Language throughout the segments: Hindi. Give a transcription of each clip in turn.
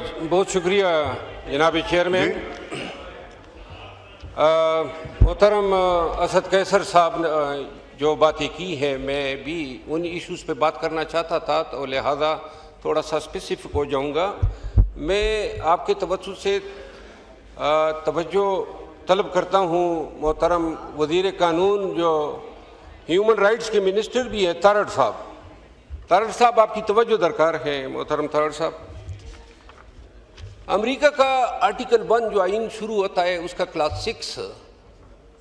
बहुत शुक्रिया जनाब चेयरमैन। मोहतरम असद कैसर साहब ने जो बातें की हैं, मैं भी उन इश्यूज़ पे बात करना चाहता था, तो लिहाजा थोड़ा सा स्पेसिफिक हो जाऊंगा। मैं आपके तवज्जो से तवज्जो तलब करता हूँ मोहतरम वज़ीर कानून जो ह्यूमन राइट्स के मिनिस्टर भी हैं, तारड़ साहब आपकी तवज्जो दरकार है। मोहतरम तारड़ साहब, अमेरिका का आर्टिकल 1 जो आइन शुरू होता है उसका क्लास 6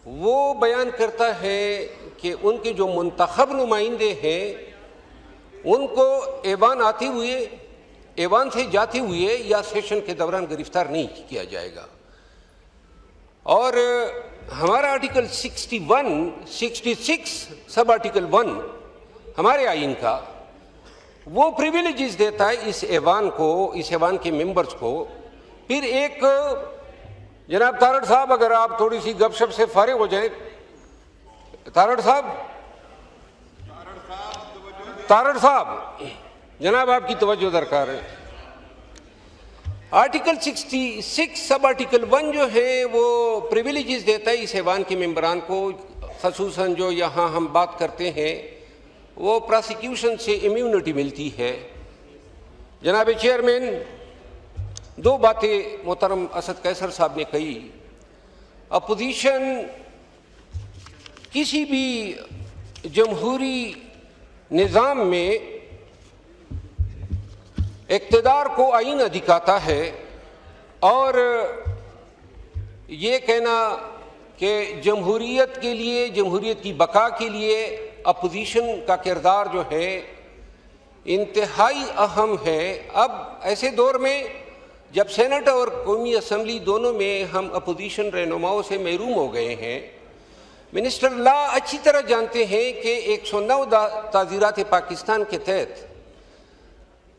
वो बयान करता है कि उनके जो मुंतखब नुमाइंदे हैं उनको ऐवान से जाते हुए या सेशन के दौरान गिरफ्तार नहीं किया जाएगा। और हमारा आर्टिकल 66 सब आर्टिकल 1 हमारे आइन का वो प्रिविलेजेस देता है इस ऐवान के मेंबर्स को। फिर एक जनाब तारड़ साहब, अगर आप थोड़ी सी गपशप से फारिग हो जाए। तारड़ साहब जनाब आपकी तवज्जो दरकार है। आर्टिकल 66 सब आर्टिकल 1 जो है वो प्रिविलेजेस देता है इस ऐवान के मेंबरान को, खसूसन जो यहाँ हम बात करते हैं वो प्रोसिक्यूशन से इम्यूनिटी मिलती है। जनाब चेयरमैन, 2 बातें मोहतरम असद कैसर साहब ने कही। अपोजिशन किसी भी जमहूरी निज़ाम में इक़्तिदार को आईना दिखाता है, और ये कहना कि जमहूरियत के लिए, जमहूरियत की बका के लिए अपोजिशन का किरदार जो है इंतहाई अहम है। अब ऐसे दौर में जब सेनेट और कौमी असम्बली दोनों में हम अपोजिशन रहनुमाओं से महरूम हो गए हैं, मिनिस्टर ला अच्छी तरह जानते हैं कि 109 ताज़ीरात पाकिस्तान के तहत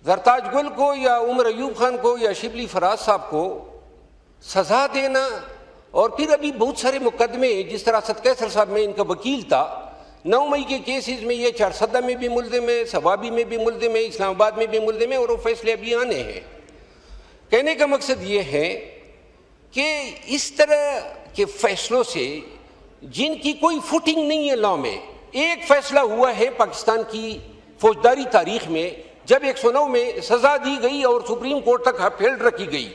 ज़रताज गुल को या उमर अयूब खान को या शिबली फराज साहब को सज़ा देना, और फिर अभी बहुत सारे मुकदमे, जिस तरह असद कैसर साहब में इनका वकील था, 9 मई के केसेस में ये 4 में भी मुल्ज़िम है, सवाबी में भी मुल्ज़िम है, इस्लामाबाद में भी मुल्ज़िम है, और वो फैसले अभी आने हैं। कहने का मकसद ये है कि इस तरह के फैसलों से जिनकी कोई फुटिंग नहीं है लॉ में, एक फैसला हुआ है पाकिस्तान की फौजदारी तारीख में जब 109 में सज़ा दी गई और सुप्रीम कोर्ट तक अपील रखी गई,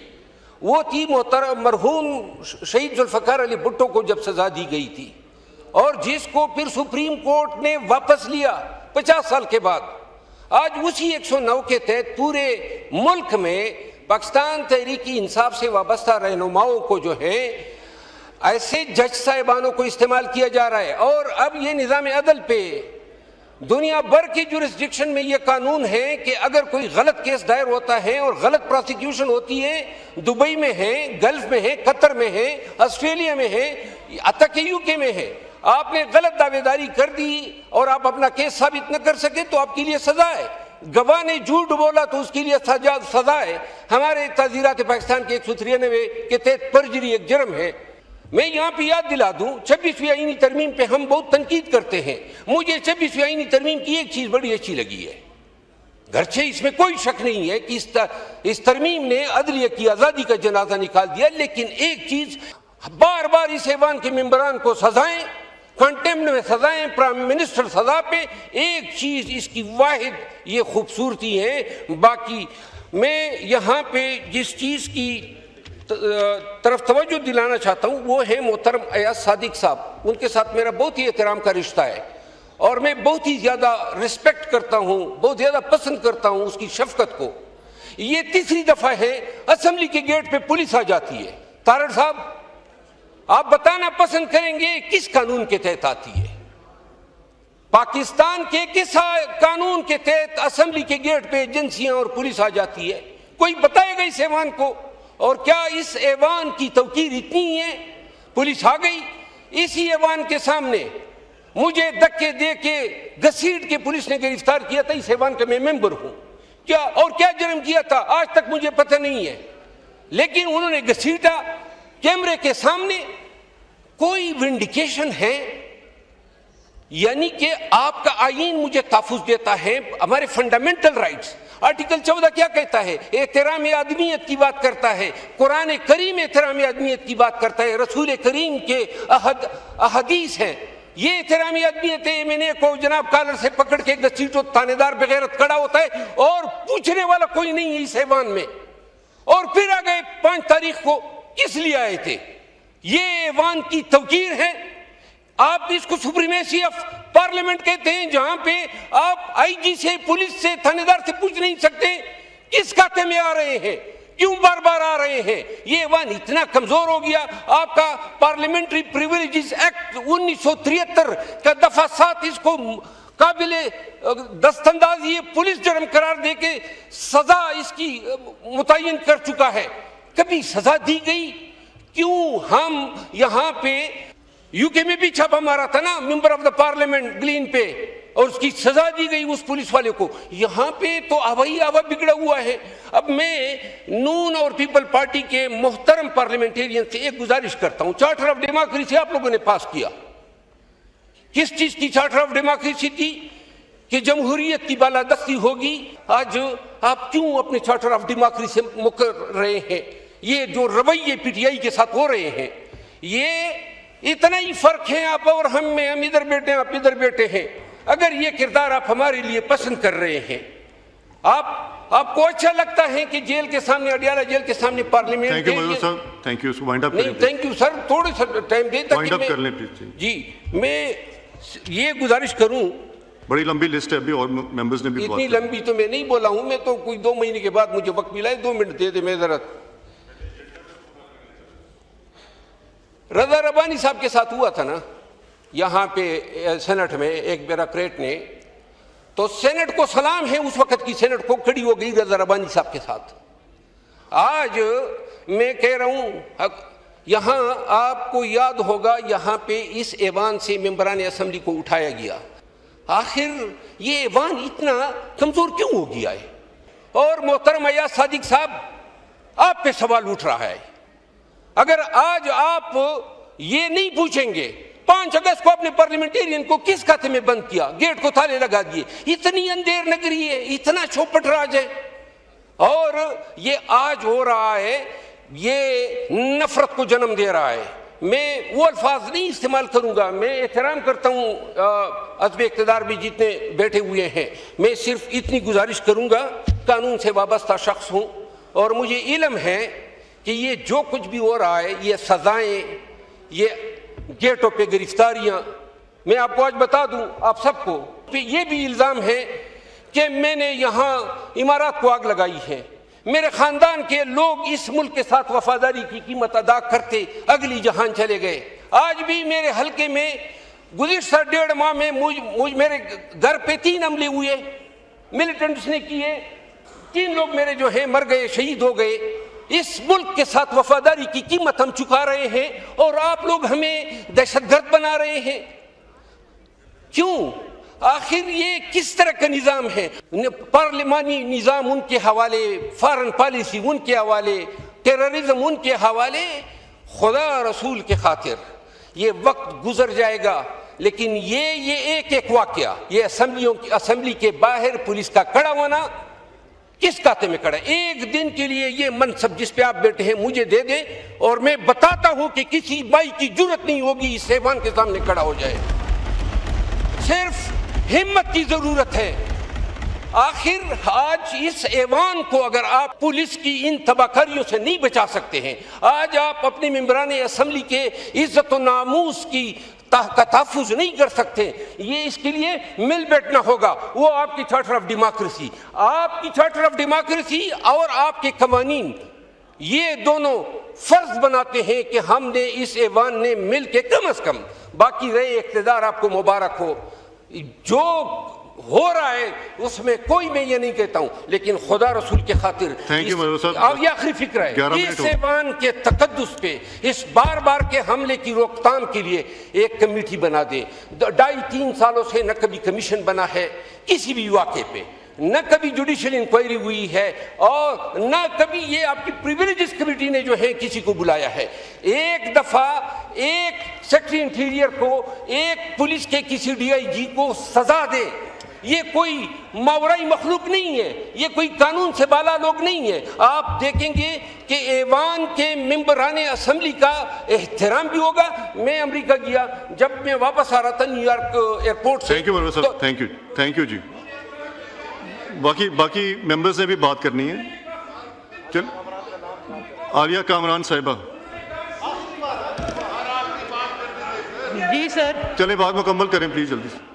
वो थी मोहतरम मरहूम शहीद जुल्फ़िकार अली भुट्टो को जब सज़ा दी गई थी, और जिसको फिर सुप्रीम कोर्ट ने वापस लिया 50 साल के बाद। आज उसी 109 के तहत पूरे मुल्क में पाकिस्तान तहरीक इंसाफ से वाबस्ता रहनुमाओं को जो है ऐसे जज साहिबानों को इस्तेमाल किया जा रहा है। और अब ये निज़ाम अदल पे दुनिया भर की जुरिस्डिक्शन में ये कानून है कि अगर कोई गलत केस दायर होता है और गलत प्रोसिक्यूशन होती है, दुबई में है, गल्फ में है, कतर में है, ऑस्ट्रेलिया में है, अतः यूके में है, आपने गलत दावेदारी कर दी और आप अपना केस साबित न कर सके तो आपके लिए सजा है। गवाह ने झूठ बोला तो उसके लिए सजा है। हमारे ताज़ीरात पाकिस्तान के 193 के तहत परजरी एक जुर्म है। मैं यहाँ पे याद दिला दूँ, 26वीं आईनी तरमीम पे हम बहुत तनकीद करते हैं। मुझे 26वीं आईनी तरमीम की एक चीज़ बड़ी अच्छी लगी है, गरचे इसमें कोई शक नहीं है कि इस तरमीम ने अदलिया की आज़ादी का जनाजा निकाल दिया, लेकिन एक चीज़, बार बार इस ऐवान के मेंबरान को सजाएं, कंटेम्प्ट में सजाएं, प्राइम मिनिस्टर सजा पे, एक चीज़ इसकी वाहिद ये खूबसूरती है। बाकी मैं यहाँ पे जिस चीज़ की तरफ तवज्जो दिलाना चाहता हूँ वो है मोहतरम अयाज सादिक साहब। उनके साथ मेरा बहुत ही एहतराम का रिश्ता है और मैं बहुत ही ज़्यादा रिस्पेक्ट करता हूँ, बहुत ज़्यादा पसंद करता हूँ उसकी शफकत को। ये तीसरी दफ़ा है असम्बली के गेट पे पुलिस आ जाती है। तारड़ साहब, आप बताना पसंद करेंगे किस कानून के तहत आती है? पाकिस्तान के किस कानून के तहत असम्बली के गेट पे एजेंसियां और पुलिस आ जाती है? कोई बताएगा इस ऐवान को? और क्या इस ऐवान की तवकीर इतनी है? पुलिस आ गई, इसी ऐवान के सामने मुझे धक्के दे के घसीट के पुलिस ने गिरफ्तार किया था। इस ऐवान का मैं मेंबर हूं। क्या और क्या जुर्म किया था आज तक मुझे पता नहीं है, लेकिन उन्होंने घसीटा कैमरे के सामने। कोई विंडिकेशन है? यानी कि आपका आईन मुझे तहफ़्फ़ुज़ देता है, हमारे फंडामेंटल राइट्स, आर्टिकल 14 क्या कहता है? एहतराम आदमियत की बात करता है। कुरान करीम एहतराम आदमियत की बात करता है। रसूल करीम के अहदीस हैं, ये एहतराम आदमियत है। मैंने को जनाब कॉलर से पकड़ के घसीटो, थानेदार बगैरत खड़ा होता है और पूछने वाला कोई नहीं है इस ऐवान में। और फिर आ गए 5 तारीख को, किस लिए आए थे? ये ऐवान की तवकीर है। आप इसको सुप्रीमेसी ऑफ पार्लियामेंट कहते हैं, जहां पे आप आईजी से, पुलिस से, थानेदार से पूछ नहीं सकते किस खाते में आ रहे हैं, क्यों बार बार आ रहे हैं। ये ऐवान इतना कमजोर हो गया। आपका पार्लियामेंट्री प्रिविलेजेस एक्ट 1973 का दफा 7 इसको काबिले दस्तंदाज ये पुलिस जुर्म करार दे के सजा इसकी मुतय्यन कर चुका है। कभी सजा दी गई? क्यों हम यहाँ पे यूके में भी छापा मारा था ना, मेंबर ऑफ द पार्लियामेंट ग्लीन पे, और उसकी सजा दी गई उस पुलिस वाले को। यहाँ पे तो आवा बिगड़ा हुआ है। अब मैं नून और पीपल पार्टी के मोहतरम पार्लियामेंटेरियन से एक गुजारिश करता हूँ। चार्टर ऑफ डेमोक्रेसी आप लोगों ने पास किया। किस चीज की चार्टर ऑफ डेमोक्रेसी थी? कि जमहूरियत की बालादस्ती होगी। आज आप क्यों अपने चार्टर ऑफ डेमोक्रेसी से मुकर रहे हैं? ये जो रवैये पीटीआई के साथ हो रहे हैं, ये इतना ही फर्क है आप और हम में। हम इधर बैठे हैं, आप इधर बैठे हैं। अगर ये किरदार आप हमारे लिए पसंद कर रहे हैं, आपको अच्छा लगता है कि जेल के सामने, अडियाला जेल के सामने parliament. Thank you sir, thank you. Wind up नहीं, थैंक यू सर, थोड़े सा टाइम दे ताकि मैं कर लें प्लीज। जी, मैं ये गुजारिश करूं। बड़ी लंबी लिस्ट है अभी, और मेंबर्स ने भी इतनी लंबी तो मैं नहीं बोला हूं। मैं तो कोई 2 महीने के बाद मुझे वक्त मिला है, 2 मिनट दे दे। मैं जरा रजा रब्बानी साहब के साथ हुआ था ना यहाँ पे सेनेट में, एक ब्यूरोक्रेट ने, तो सेनेट को सलाम है, उस वक्त की सेनेट को, खड़ी हो गई रजा रब्बानी साहब के साथ। आज मैं कह रहा हूँ, यहाँ आपको याद होगा, यहाँ पे इस ऐवान से मेंबरान असेंबली को उठाया गया। आखिर ये ऐवान इतना कमजोर क्यों हो गया है? और मोहतरम अयाज सादिक साहब, आप पे सवाल उठ रहा है। अगर आज आप ये नहीं पूछेंगे, 5 अगस्त को अपने पार्लियामेंटेरियन को किस खाते में बंद किया, गेट को ताले लगा दिए, इतनी अंधेर नगरी है, इतना चौपट राज है, और ये आज हो रहा है, ये नफरत को जन्म दे रहा है। मैं वो अल्फाज नहीं इस्तेमाल करूंगा। मैं एहतराम करता हूँ अज़्ब इक़्तिदार भी जितने बैठे हुए हैं। मैं सिर्फ इतनी गुजारिश करूंगा, कानून से वाबस्ता शख्स हूँ और मुझे इल्म है कि ये जो कुछ भी हो रहा है, ये सजाएं, ये गेटों पे गिरफ्तारियां, मैं आपको आज बता दूं आप सबको, ये भी इल्ज़ाम है कि मैंने यहाँ इमारत को आग लगाई है। मेरे ख़ानदान के लोग इस मुल्क के साथ वफादारी की कीमत अदा करते अगली जहान चले गए। आज भी मेरे हल्के में गुज़िश्ता 1.5 माह में मेरे घर पे 3 हमले हुए, मिलिटेंट्स ने किए। 3 लोग मेरे जो हैं मर गए, शहीद हो गए। इस मुल्क के साथ वफादारी की कीमत हम चुका रहे हैं और आप लोग हमें दहशतगर्द बना रहे हैं। क्यों? आखिर ये किस तरह का निज़ाम है? पार्लिमानी निज़ाम उनके हवाले, फॉरेन पॉलिसी उनके हवाले, टेररिज्म उनके हवाले। खुदा रसूल के खातिर ये वक्त गुजर जाएगा, लेकिन ये एक वाकया, ये असेंबली के बाहर पुलिस का खड़ा होना, किस खाते में खड़ा? एक दिन के लिए ये मनसब जिस पे आप बैठे हैं मुझे दे दें और मैं बताता हूं कि किसी भाई की जरूरत नहीं होगी इस ऐवान के सामने खड़ा हो जाए। सिर्फ हिम्मत की जरूरत है। आखिर आज इस ऐवान को अगर आप पुलिस की इन तबाहकारियों से नहीं बचा सकते हैं, आज आप अपने मेंबरान असेंबली के इज्जत और नामूस की का तहफ़्फ़ुज़ नहीं कर सकते, ये इसके लिए मिल बैठना होगा। वो आपकी चार्टर ऑफ डेमोक्रेसी, आपकी चार्टर ऑफ डेमोक्रेसी और आपके कवानीन, ये दोनों फर्ज बनाते हैं कि हमने इस ऐवान ने मिल के कम अज़ कम, बाकी रहे इक़्तिदार आपको मुबारक हो, जो हो रहा है उसमें कोई मैं ये नहीं कहता हूं, लेकिन खुदा रसूल के खातिर और ये आखिरी फिक्र है, इस ऐवान के तकद्दुस पे इस बार बार के हमले की रोकथाम के लिए एक कमेटी बना दे। 2.5-3 सालों से न कभी कमीशन बना है किसी भी वाक़े पे, न कभी जुडिशियल इंक्वायरी हुई है और न कभी ये आपकी प्रिविलेजेस कमेटी ने जो है किसी को बुलाया है। एक दफा एक सेक्रेटरी इंटीरियर को, एक पुलिस के किसी DIG को सजा दे, ये कोई मावराई मखलूक नहीं है, ये कोई कानून से बाला लोग नहीं है। आप देखेंगे कि ऐवान के मेंबरान असम्बली का एहतराम भी होगा। मैं अमेरिका गया, जब मैं वापस आ रहा था न्यूयॉर्क एयरपोर्ट से। थैंक यू मनोहर साहब, थैंक यू जी। बाकी मेंबर्स ने भी बात करनी है। चल, आलिया कामरान साहिबा। जी सर। चले, बात मुकम्मल करें प्लीज जल्दी से।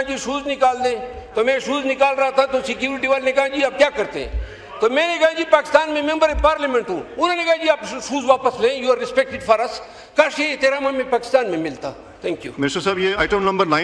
जी शूज निकाल दें, तो मैं शूज निकाल रहा था तो सिक्योरिटी वाले ने कहा जी आप क्या करते हैं, तो मैंने कहा जी पाकिस्तान में मेंबर पार्लियामेंट हूं। उन्होंने कहा जी आप शूज वापस लें, you are respected for us. काश ये एहतराम हमें पाकिस्तान में मिलता। थैंक यू मिनिस्टर साहब, ये आइटम नंबर 9